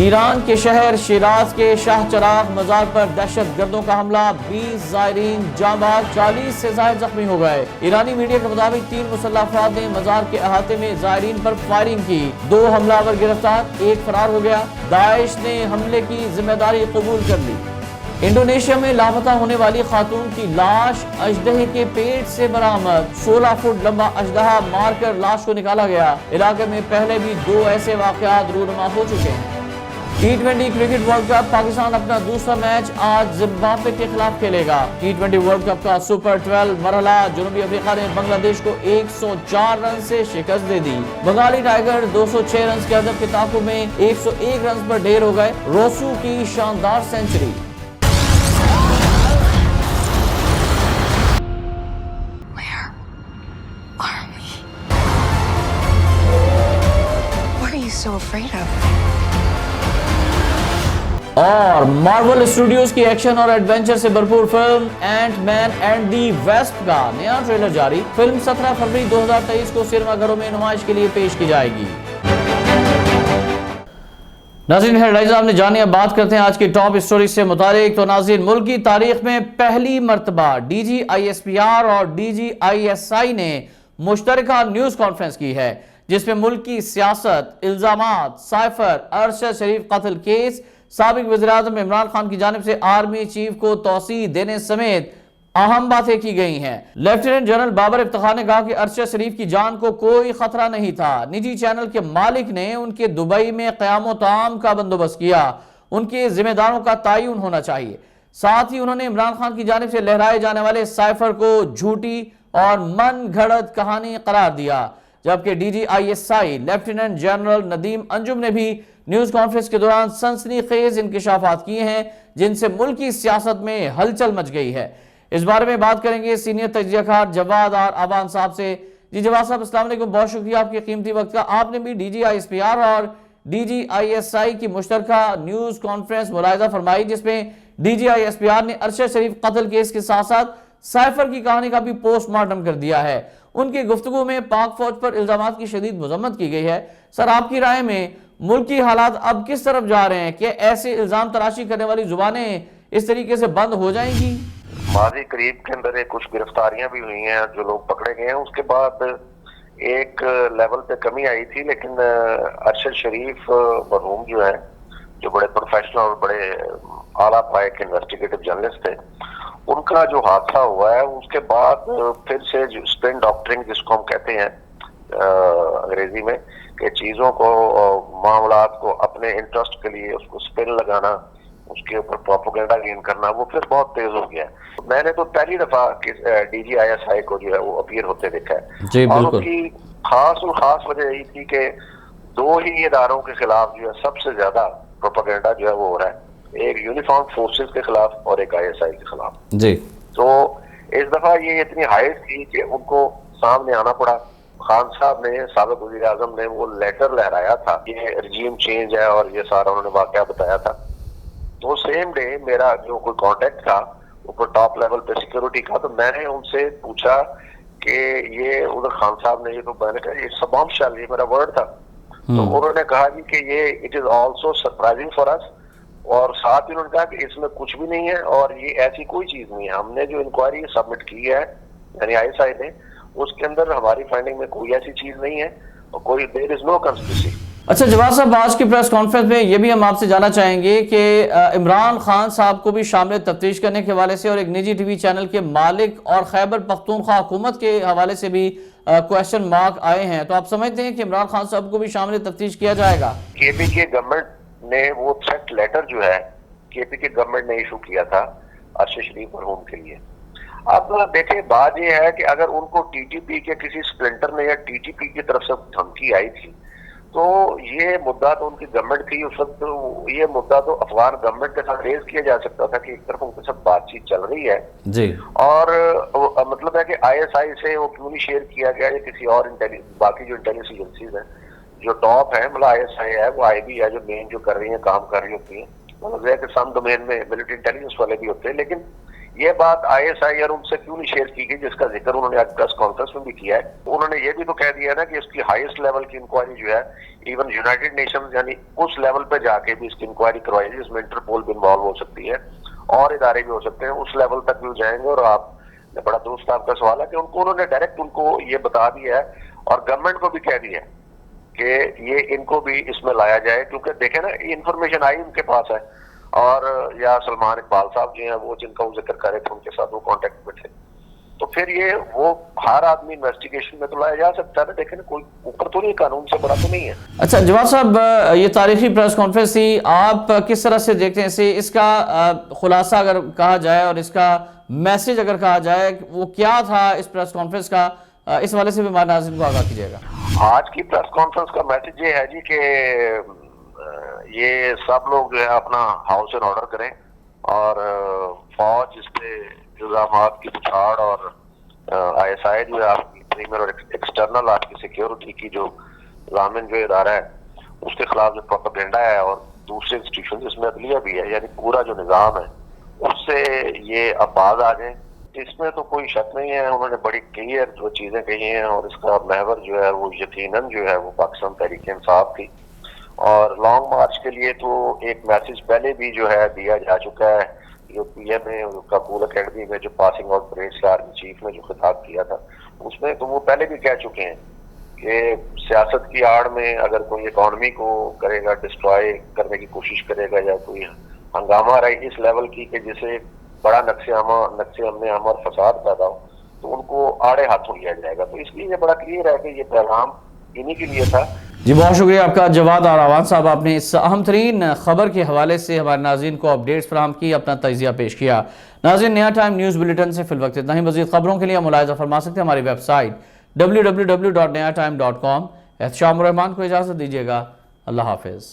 ایران کے شہر شیراز کے شاہ چراغ مزار پر دہشت گردوں کا حملہ، 20 زائرین جاں بحق، 40 سے زائد زخمی ہو گئے۔ ایرانی میڈیا کے مطابق 3 مسلح افراد نے مزار کے احاطے میں زائرین پر فائرنگ کی، 2 حملہ آور گرفتار، 1 فرار ہو گیا۔ داعش نے حملے کی ذمہ داری قبول کر لی۔ انڈونیشیا میں لاپتہ ہونے والی خاتون کی لاش اژدہے کے پیٹ سے برآمد، 16 فٹ لمبا اژدہا مار کر لاش کو نکالا گیا۔ علاقے میں پہلے بھی 2 ایسے واقعات رونما ہو چکے ہیں۔ T20 cricket world cup, Pakistan اپنا دوسرا میچ آج زمبابوے کے خلاف کھیلے گا۔ T20 ورلڈ کپ کا سپر 12 مرحلہ، جنوبی افریقہ نے بنگلہ دیش کو 104 رن سے شکست دے دی۔ بنگالی ٹائیگر 206 رنز کے ہدف کے تعاقب میں 101 رنز پر ڈھیر ہو گئے۔ روسو کی شاندار سینچری۔ So afraid of. اور مارول اسٹوڈیوز کی ایکشن اور ایڈونچر سے بھرپور فلم اینٹ مین اینڈ دی ویسپ کا نیا ٹریلر جاری۔ فلم 17 فروری 2023 کو سینما گھروں میں نمائش کے لیے پیش کی جائے گی۔ ناظرین، ہیڈ لائنز آپ نے جانی، اب بات کرتے ہیں آج کی ٹاپ اسٹوری سے متعلق۔ تو ناظرین، ملک کی تاریخ میں پہلی مرتبہ DGISPR اور DGISI نے مشترکہ نیوز کانفرنس کی ہے، جس میں ملک کی سیاست، الزامات، سائفر، ارشد شریف قتل کیس، سابق وزیراعظم عمران خان کی جانب سے آرمی چیف کو توسیع دینے سمیت اہم باتیں کی گئی ہیں۔ لیفٹیننٹ جنرل بابر افتخار نے کہا کہ ارشد شریف کی جان کو کوئی خطرہ نہیں تھا۔ نجی چینل کے مالک نے ان کے دبئی میں قیام و طعام کا بندوبست کیا، ان کے ذمہ داروں کا تعین ہونا چاہیے۔ ساتھ ہی انہوں نے عمران خان کی جانب سے لہرائے جانے والے سائفر کو جھوٹی اور من گھڑت کہانی قرار دیا، جبکہ DGISI لیفٹیننٹ جنرل ندیم انجم نے بھی نیوز کانفرنس کے دوران سنسنی خیز انکشافات کیے ہیں، جن سے ملکی سیاست میں ہلچل مچ گئی ہے۔ اس بارے میں بات کریں گے سینئر تجزیہ کار جواد آر آبان صاحب سے۔ جی جواد صاحب، السلام علیکم، بہت شکریہ آپ کے قیمتی وقت کا۔ آپ نے بھی DGISPR اور DGISI کی مشترکہ نیوز کانفرنس ملاحظہ فرمائی، جس میں DGISPR نے ارشد شریف قتل کیس کے ساتھ ساتھ سائفر کی کہانی کا بھی پوسٹ مارٹم کر دیا ہے۔ ان کی گفتگو میں پاک فوج پر الزامات کی شدید مذمت کی گئی ہے۔ سر، آپ کی رائے میں ملکی حالات اب کس طرف جا رہے ہیں؟ کہ ایسے الزام تراشی کرنے والی زبانیں اس طریقے سے بند ہو جائیں گی؟ ماضی قریب کے اندر کچھ گرفتاریاں بھی ہوئی ہیں، جو لوگ پکڑے گئے ہیں، اس کے بعد ایک لیول پہ کمی آئی تھی، لیکن ارشد شریف مرحوم جو ہے، جو بڑے پروفیشنل اور بڑے اعلیٰ پائے کے انویسٹیگیٹو جرنلسٹ تھے، ان کا جو حادثہ ہوا ہے اس کے بعد پھر سے اسپن ڈاکٹرنگ جس کو ہم کہتے ہیں انگریزی میں، کہ چیزوں کو، معاملات کو اپنے انٹرسٹ کے لیے اس کو اسپن لگانا، اس کے اوپر پروپیگنڈا گین کرنا، وہ پھر بہت تیز ہو گیا ہے۔ میں نے تو پہلی دفعہ DGISI کو جو ہے وہ اپیئر ہوتے دیکھا ہے، اور اس کی خاص وجہ یہی تھی کہ 2 ہی اداروں کے خلاف جو ہے سب سے زیادہ پروپیگنڈا جو ہے وہ ہو رہا ہے، ایک یونیفارم فورسز کے خلاف اور ایک ISI کے خلاف۔ جی، تو اس دفعہ یہ اتنی ہائٹ تھی کہ ان کو سامنے آنا پڑا۔ خان صاحب نے، سابق وزیر اعظم نے وہ لیٹر لہرایا تھا، یہ رجیم چینج ہے، اور یہ سارا انہوں نے واقعہ بتایا تھا۔ تو سیم ڈے میرا جو کوئی کانٹیکٹ تھا اوپر ٹاپ لیول پہ سیکیورٹی کا، تو میں نے ان سے پوچھا کہ یہ ادھر خان صاحب نے، یہ تو میں نے کہا یہ بام شیل، یہ میرا ورڈ تھا، تو انہوں نے کہا جی کہ یہ it is also surprising for us, اور ساتھ ہی انہوں نے کہا کہ اس میں کچھ بھی نہیں ہے اور یہ ایسی کوئی چیز نہیں ہے۔ ہم نے جو انکوائری سبمٹ کی ہے، یعنی ISI نے، اس کے اندر ہماری فائنڈنگ میں کوئی ایسی چیز نہیں ہے اور کوئی دیر از نو کنسپریسی۔ اچھا جواد صاحب، آج کی پریس کانفرنس میں یہ بھی ہم آپ سے جاننا چاہیں گے کہ عمران خان صاحب کو بھی شامل تفتیش کرنے کے حوالے سے اور ایک نجی TV چینل کے مالک اور خیبر پختونخوا حکومت کے حوالے سے بھی کویشچن مارک آئے ہیں، تو آپ سمجھتے ہیں کہ عمران خان صاحب کو بھی شامل تفتیش کیا جائے گا؟ KPK گورنمنٹ نے وہ تھریٹ لیٹر جو ہے KPK گورنمنٹ نے ایشو کیا تھا ارشد شریف مرحوم کے لیے۔ اب دیکھیں، بات یہ ہے کہ اگر ان کو TTP کے کسی سپلنٹر نے یا TTP کی طرف سے دھمکی آئی تھی، تو یہ مدعا تو ان کی گورنمنٹ تھی اس وقت، یہ مدعا تو افغان گورنمنٹ کے ساتھ ریز کیا جا سکتا تھا کہ ایک طرف ان کے ساتھ بات چیت چل رہی ہے جی، اور مطلب ہے کہ ISI سے وہ کیوں نہیں شیئر کیا گیا، یا کسی اور باقی جو انٹیلیجنس ایجنسیز ہیں جو ٹاپ ہے، مطلب ISI ہے، وہ IB ہے، جو مین جو کر رہی ہیں، کام کر رہی ہوتی ہیں، مطلب ہے کہ سم ڈومین میں ملٹری انٹیلیجنس والے بھی ہوتے ہیں، لیکن یہ بات ISI اور ان سے کیوں نہیں شیئر کی گئی جس کا ذکر انہوں نے آج پریس کانفرنس میں بھی کیا ہے. انہوں نے یہ بھی تو کہہ دیا نا کہ اس کی ہائیسٹ لیول کی انکوائری جو ہے ایون یونائٹڈ نیشنز یعنی اس لیول پہ جا کے بھی اس کی انکوائری کروائی جائے جس میں انٹرپول بھی انوالو ہو سکتی ہے اور ادارے بھی ہو سکتے ہیں, اس لیول تک بھی جائیں گے. اور آپ بڑا درست آپ کا سوال ہے کہ ان کو انہوں نے ڈائریکٹ ان کو یہ بتا دیا ہے اور گورنمنٹ کو بھی کہہ دیا ہے کہ یہ ان کو بھی اس میں لایا جائے, کیونکہ دیکھیں نا یہ انفارمیشن آئی ان کے پاس ہے اور یا سلمان اقبال صاحب جو ہیں وہ جن کا وہ ذکر کرے تھے ان کے ساتھ وہ کانٹیکٹ میں تھے, تو پھر یہ وہ ہر آدمی انویسٹیگیشن میں تو لایا جا سکتا ہے نا. دیکھیں نا کوئی اوپر تو نہیں, قانون سے بڑا تو نہیں ہے. اچھا جواد صاحب, یہ تاریخی پریس کانفرنس تھی, آپ کس طرح سے دیکھتے ہیں اسے, اس کا خلاصہ اگر کہا جائے اور اس کا میسج اگر کہا جائے وہ کیا تھا اس پریس کانفرنس کا, اس والے سے بھی ہمارے ناظرین کو آگاہ کیجیے گا. آج کی پریس کانفرنس کا میسج یہ ہے جی کہ یہ سب لوگ جو ہے اپنا ہاؤس ان آرڈر کریں اور فوج اس پہ الزامات کی پچھاڑ اور ISI جو ہے آپ کی پریمیئر اور ایکسٹرنل آپ کی سیکیورٹی کی جو ضامن جو ادارہ ہے اس کے خلاف جو پروپیگنڈا ہے اور دوسرے انسٹیٹیوشن جس میں عدلیہ بھی ہے یعنی پورا جو نظام ہے اس سے یہ اب باز آ جائیں. اس میں تو کوئی شک نہیں ہے, انہوں نے بڑی کلیئر جو چیزیں کہی ہیں اور اس کا محور جو ہے وہ یقیناً جو ہے وہ پاکستان تحریک انصاف تھی. اور لانگ مارچ کے لیے تو ایک میسج پہلے بھی جو ہے دیا جا چکا ہے, جو PM میں کابل اکیڈمی میں جو پاسنگ آؤٹ پریڈ سے آرمی چیف نے جو خطاب کیا تھا اس میں تو وہ پہلے بھی کہہ چکے ہیں کہ سیاست کی آڑ میں اگر کوئی اکانومی کو کرے گا ڈسٹرائے کرنے کی کوشش کرے گا یا کوئی ہنگامہ رہے اس لیول کی کہ جسے بڑا نقص امن عام اور فساد پیدا ہو تو ان کو آڑے ہاتھوں لیا جائے گا. تو اس لیے یہ بڑا کلیئر ہے کہ یہ پیغام انہی کے لیے تھا. جی بہت شکریہ آپ کا جواد آراوان صاحب, آپ نے اس اہم ترین خبر کے حوالے سے ہمارے ناظرین کو اپڈیٹس فراہم کی, اپنا تجزیہ پیش کیا. ناظرین نیا ٹائم نیوز بلیٹن سے فی الوقت اتنا ہی. مزید خبروں کے لیے ملاحظہ فرما سکتے ہیں ہماری ویب سائٹ www.nayatime.com. احتشام الرحمان کو اجازت دیجیے گا. اللہ حافظ.